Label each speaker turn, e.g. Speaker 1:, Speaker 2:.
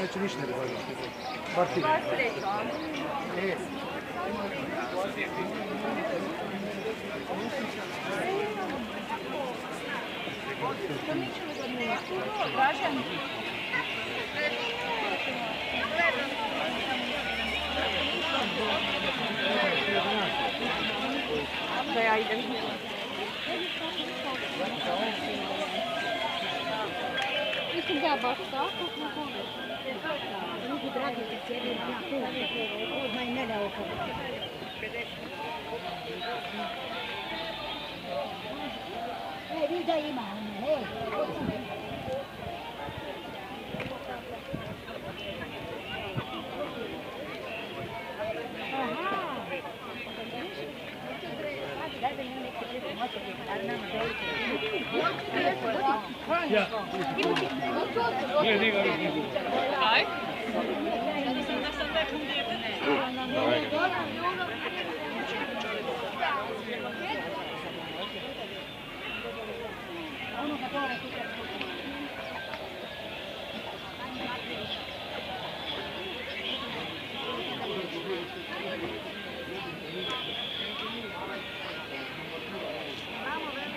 Speaker 1: Neće ništa ne dovoljno. Bar ti.
Speaker 2: Bar srećo, a?
Speaker 1: E.
Speaker 2: To ničemu god nije. Dražan? Da ja idem. Mislim da baš tako. Ljudi dragi ti cijeli na tu, odmah i mene okolo. Vidi da ima,
Speaker 3: Ja. Nije njega vidim.
Speaker 2: Kaj?
Speaker 1: Ono kad